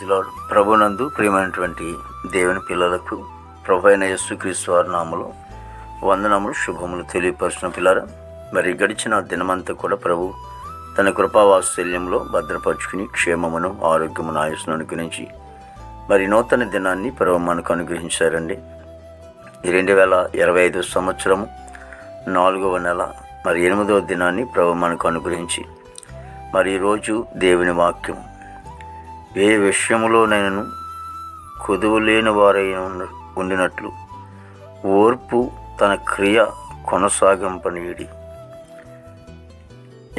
Praise lord. ప్రభునందు ప్రియమైనటువంటి దేవుని పిల్లలకు ప్రభు అయిన యేసుక్రీస్తు వారి నామములో వందనములు శుభములు తెలియపరిచిన పిల్లరా, మరి గడిచిన దినమంతా కూడా ప్రభు తన కృపావాత్సల్యంలో భద్రపరుచుకుని క్షేమమును ఆరోగ్యమును ఆయుస్సును అనుగ్రహించి మరి నూతన దినాన్ని ప్రభు మనకు అనుగ్రహించారండి. ఈ 2025 సంవత్సరము 4వ నెల మరి 8వ దినాన్ని ప్రభు మనకు అనుగ్రహించి మరి ఈరోజు దేవుని వాక్యం, ఏ విషయములోనైనను కొదువు లేని వారై ఉండినట్లు ఓర్పు తన క్రియ కొనసాగింపనీయుడి.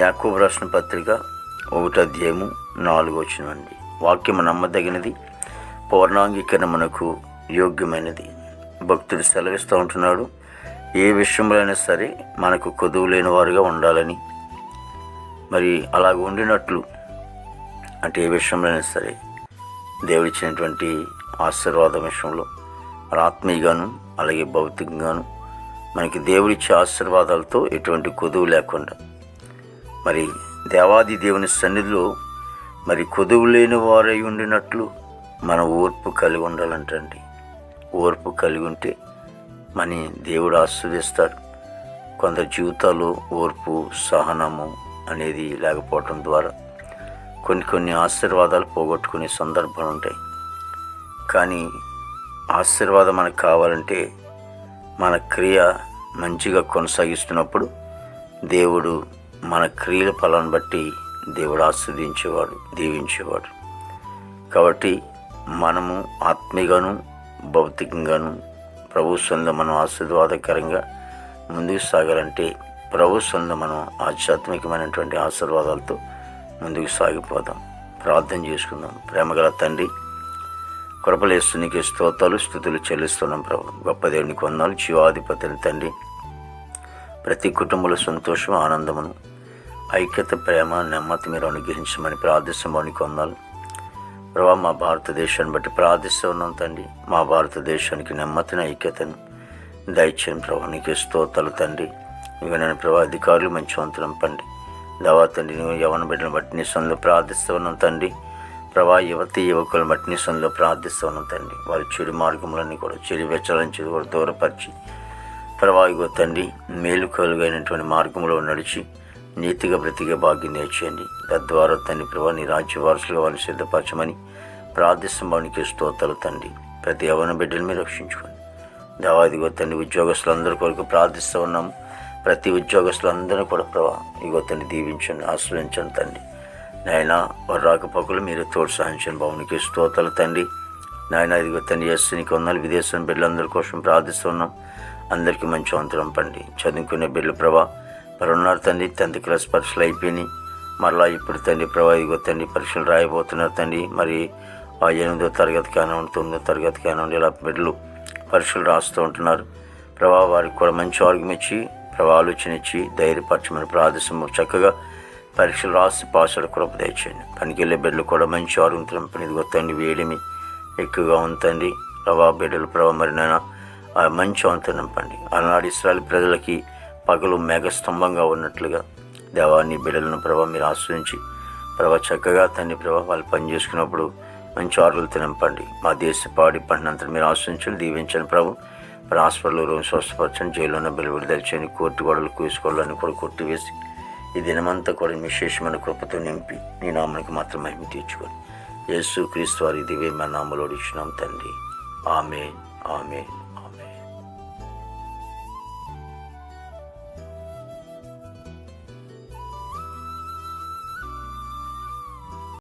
యాకోబు రాసిన పత్రిక 1:4 వాక్యము నమ్మదగినది, పూర్ణాంగీకరణమునకు యోగ్యమైనది. భక్తుడు సెలవిస్తూ ఉంటున్నాడు, ఏ విషయంలోనైనా సరే మనకు కొదువు లేని వారుగా ఉండాలని. మరి అలాగ ఉండినట్లు అంటే ఏ విషయంలోనైనా సరే దేవుడిచ్చినటువంటి ఆశీర్వాదం విషయంలో ఆత్మీయంగాను అలాగే భౌతికంగాను మనకి దేవుడిచ్చే ఆశీర్వాదాలతో ఎటువంటి కొదువు లేకుండా మరి దేవాది దేవుని సన్నిధిలో మరి కొదువు లేని వారై ఉండినట్లు మన ఓర్పు కలిగి ఉండాలంటండి. ఓర్పు కలిగి ఉంటే మన దేవుడు ఆశీర్వదిస్తాడు. కొందరి జీవితాల్లో ఓర్పు సహనము అనేది లేకపోవటం ద్వారా కొన్ని ఆశీర్వాదాలు పోగొట్టుకునే సందర్భాలు ఉంటాయి. కానీ ఆశీర్వాదం మనకు కావాలంటే మన క్రియ మంచిగా కొనసాగిస్తున్నప్పుడు దేవుడు మన క్రియల ఫలాన్ని బట్టి దేవుడు ఆస్వాదించేవాడు, దీవించేవాడు. కాబట్టి మనము ఆత్మీయంగాను భౌతికంగాను ప్రభు సన్నిధిలో మనం ఆశీర్వాదకరంగా ముందుకు సాగాలంటే ప్రభు సన్నిధిలో మనం ఆధ్యాత్మికమైనటువంటి ఆశీర్వాదాలతో ముందుకు సాగిపోదాం. ప్రార్థన చేసుకుందాం. ప్రేమగల తండ్రి, కృపలేస్తు నీకు స్తోత్రాలు స్తుతులు చెల్లిస్తున్నాం ప్రభు. గొప్ప దేవునికి వందనాలు. జీవాధిపతిని తండ్రి, ప్రతి కుటుంబంలో సంతోషం ఆనందమును ఐక్యత ప్రేమ నెమ్మది మీరు అనుగ్రహించమని ప్రార్థిస్తానికి వందనాలు ప్రభా. మా భారతదేశాన్ని బట్టి ప్రార్థిస్తూ ఉన్నాం తండ్రి. మా భారతదేశానికి నెమ్మదిని ఐక్యతను దయచేయండి ప్రభు. నీకు స్తోత్రాలు తండ్రి. ఇక నేను ప్రభా అధికారులు మంచివంతులం పండి దవా తండ్రి. నువ్వు యవన బిడ్డలను బట్టి నీ సన్నిధిలో ప్రార్థిస్తూ ఉన్నాం తండ్రి. ప్రభా యువకులను బట్టి నీ సన్నిధిలో ప్రార్థిస్తూ ఉన్నాం తండ్రి. వారి చెడు మార్గములన్నీ కూడా చెడు వెచ్చరించి కూడా దూరపరిచి ప్రభా ఇగో తండ్రి మేలు కలుగైనటువంటి మార్గంలో నడిచి నీతిగా బ్రతికే భాగ్యం నేర్చేయండి. తద్వారా తండ్రి ప్రభా నీ రాజ్య వారసులుగా వారిని సిద్ధపరచమని ప్రార్థిస్తానికి స్తోత్రాలు తండ్రి. ప్రతి యవన బిడ్డలు మీరు రక్షించుకోండి దేవాదిగో తండ్రి. ఉద్యోగస్తులందరి కొరకు ప్రార్థిస్తూ ఉన్నాము. ప్రతి ఉద్యోగస్తులందరూ కూడా ప్రభా ఇగో తండ్రి దీవించండి, ఆశ్రయించండి తండ్రి. నాయన వారి రాకపోకలు మీరు ప్రోత్సహించండి భవనికి స్తోత్రాలు తండ్రి. నాయన ఇదిగో తండ్రి ఎస్సీనికి వందలు విదేశం బిడ్డలందరి కోసం ప్రార్థిస్తున్నాం. అందరికీ మంచి అంతరం పండి చదువుకునే బిడ్డలు ప్రభా మరి ఉన్నారు తండ్రి. 10th క్లాస్ పరీక్షలు అయిపోయినాయి. మరలా ఇప్పుడు తండ్రి ప్రభా ఇదిగో తండ్రి పరీక్షలు రాయబోతున్నారు తండ్రి. మరి 8వ తరగతి కానివ్వండి 9వ తరగతి కానివ్వండి ఇలా బిడ్డలు పరీక్షలు రాస్తూ ఉంటున్నారు ప్రభా. వారికి కూడా మంచి ఆరోగ్యం ఇచ్చి ప్రభా ఆలోచన ఇచ్చి ధైర్యపరచమని ప్రార్థిస్తాము. చక్కగా పరీక్షలు రాసి పాసుడు కృప దయచేయండి. పనికి వెళ్ళే బిడ్డలు కూడా మంచి ఆరోగ్యం ఇదిగో తండ్రి వేడిమి ఎక్కువగా ఉందండి ప్రభా. బిడ్డలు ప్రభా మరి నేను మంచి వంతు నింపండి. ఆనాడు ఇశ్రాయేలు ప్రజలకి పగలు మేఘస్తంభంగా ఉన్నట్లుగా దేవాన్ని బిడ్డలను ప్రభా మీరు ఆశ్రయించి ప్రభా చక్కగా తండ్రి ప్రభా వాళ్ళు పని చేసుకున్నప్పుడు మంచి ఆరోగ్యత నింపండి. మా దేశ పాడి పంటనంతా మీరు ఆశ్రయించండి, దీవించండి ప్రభు. మరి హాస్పిటల్లో రోజు స్వస్థపరచండి. జైల్లోనే బిల్లు విడుదల చేయండి. కోర్టు గోడలు కూసుకోవాలని కూడా కొట్టివేసి ఈ దినమంతా కూడా విశేషమైన కృపతో నింపి నీ నామానికి మాత్రం మహిమ తీర్చుకొని యేసుక్రీస్తు వారి దివ్యమైన నామములో ఇచ్చినాం తండ్రి. ఆమేన్, ఆమేన్.